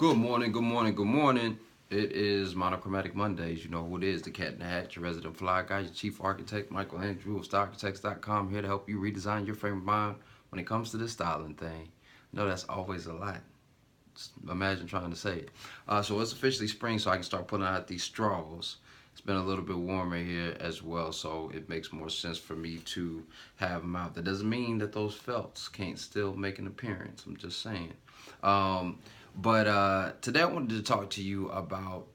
Good morning, good morning, good morning. It is Monochromatic Mondays. You know who it is, the cat in the hat, your resident fly guy, your chief architect, Michael Andrew of StyleArchitects.com, here to help you redesign your frame of mind when it comes to this styling thing. No, that's always a lot. Just imagine trying to say it. So it's officially spring, so I can start putting out these straws. It's been a little bit warmer here as well, so it makes more sense for me to have them out. That doesn't mean that those felts can't still make an appearance. I'm just saying. Um, but today I wanted to talk to you about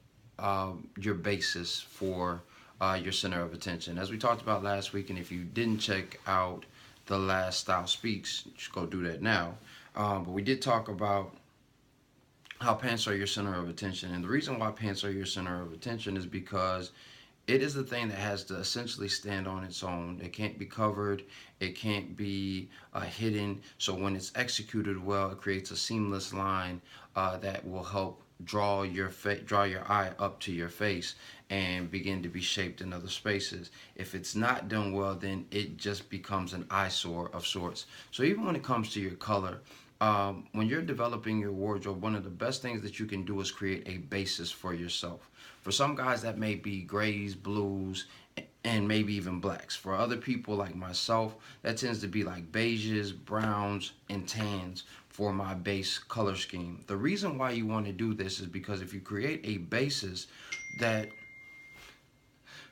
your basis for your center of attention. As we talked about last week, and if you didn't check out the last Style Speaks, you should go do that now. But we did talk about how pants are your center of attention. And the reason why pants are your center of attention is because it is the thing that has to essentially stand on its own. It can't be covered. It can't be hidden. So when it's executed well, it creates a seamless line that will help draw your eye up to your face and begin to be shaped in other spaces. If it's not done well, then it just becomes an eyesore of sorts. So even when it comes to your color, when you're developing your wardrobe, one of the best things that you can do is create a basis for yourself. For some guys, that may be grays, blues, and maybe even blacks. For other people like myself, that tends to be like beiges, browns, and tans for my base color scheme. The reason why you want to do this is because if you create a basis that,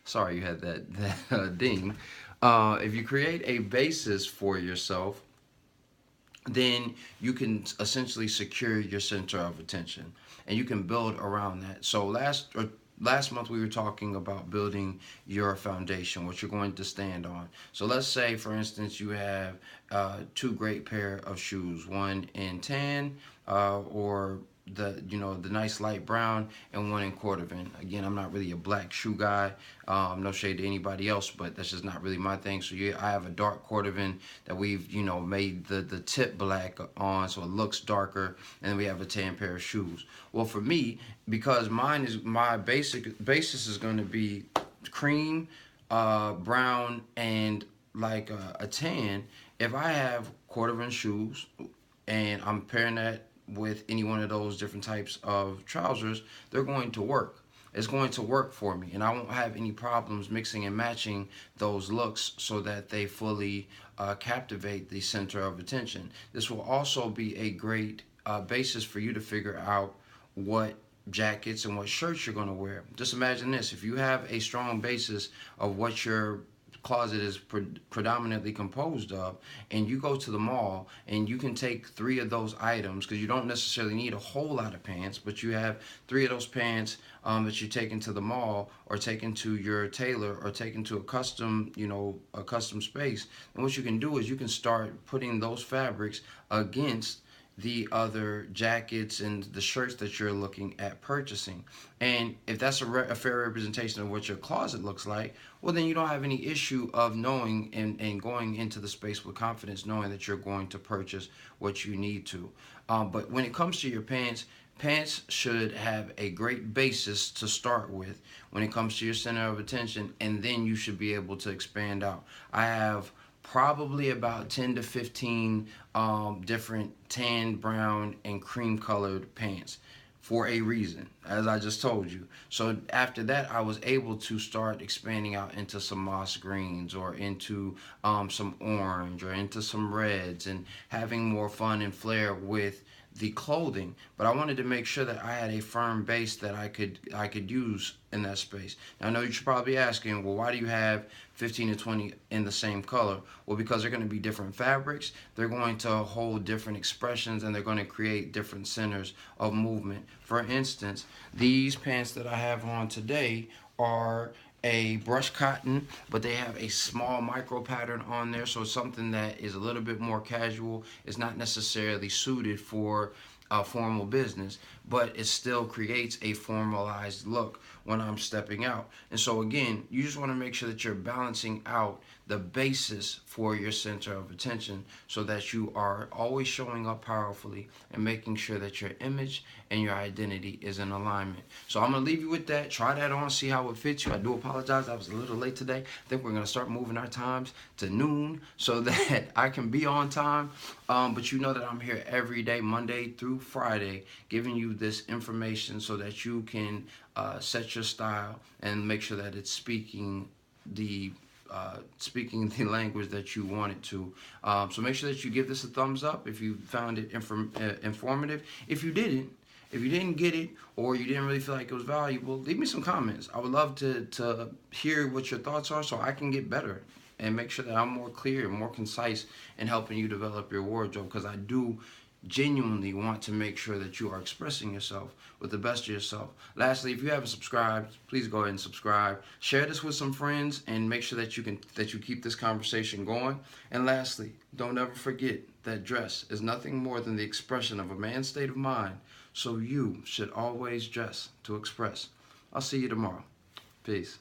sorry you had that ding, if you create a basis for yourself, then you can essentially secure your center of attention and you can build around that. So last month we were talking about building your foundation, what you're going to stand on. So let's say, for instance, you have two great pair of shoes, one in tan or the nice light brown, and one in cordovan. Again, I'm not really a black shoe guy. No shade to anybody else, but that's just not really my thing. So yeah, I have a dark cordovan that we've made the tip black on, so it looks darker, and then we have a tan pair of shoes. Well, for me, because my basis is going to be cream, brown, and like a tan. If I have cordovan shoes and I'm pairing that with any one of those different types of trousers, they're going to work. It's going to work for me, and I won't have any problems mixing and matching those looks so that they fully captivate the center of attention. This will also be a great basis for you to figure out what jackets and what shirts you're going to wear. Just imagine this: if you have a strong basis of what your closet is predominantly composed of, and you go to the mall and you can take three of those items, because you don't necessarily need a whole lot of pants, but you have three of those pants that you take into the mall or take into your tailor or take into a custom space. And what you can do is you can start putting those fabrics against the other jackets and the shirts that you're looking at purchasing. And if that's a fair representation of what your closet looks like, well, then you don't have any issue of knowing and going into the space with confidence, knowing that you're going to purchase what you need to. But when it comes to your pants, pants should have a great basis to start with when it comes to your center of attention, and then you should be able to expand out. I have probably about 10 to 15 different tan, brown, and cream colored pants for a reason, as I just told you. So after that, I was able to start expanding out into some moss greens or into some orange or into some reds, and having more fun and flair with the clothing. But I wanted to make sure that I had a firm base that I could use in that space. Now I know you're probably asking, well, why do you have 15 to 20 in the same color? Well, because they're going to be different fabrics, they're going to hold different expressions, and they're going to create different centers of movement. For instance, these pants that I have on today are a brushed cotton, but they have a small micro pattern on there, so it's something that is a little bit more casual. It's not necessarily suited for formal business, but it still creates a formalized look when I'm stepping out. And so again, you just want to make sure that you're balancing out the basis for your center of attention, so that you are always showing up powerfully and making sure that your image and your identity is in alignment. So I'm going to leave you with that. Try that on, see how it fits you. I do apologize, I was a little late today. I think we're going to start moving our times to noon so that I can be on time. But you know that I'm here every day, Monday through Friday, giving you this information so that you can set your style and make sure that it's speaking the language that you want it to. So make sure that you give this a thumbs up if you found it informative. If you didn't get it, or you didn't really feel like it was valuable, leave me some comments. I would love to hear what your thoughts are so I can get better and make sure that I'm more clear and more concise in helping you develop your wardrobe, because I do genuinely want to make sure that you are expressing yourself with the best of yourself. Lastly, if you haven't subscribed, please go ahead and subscribe. Share this with some friends and make sure that you keep this conversation going. And lastly, don't ever forget that dress is nothing more than the expression of a man's state of mind. So you should always dress to express. I'll see you tomorrow. Peace.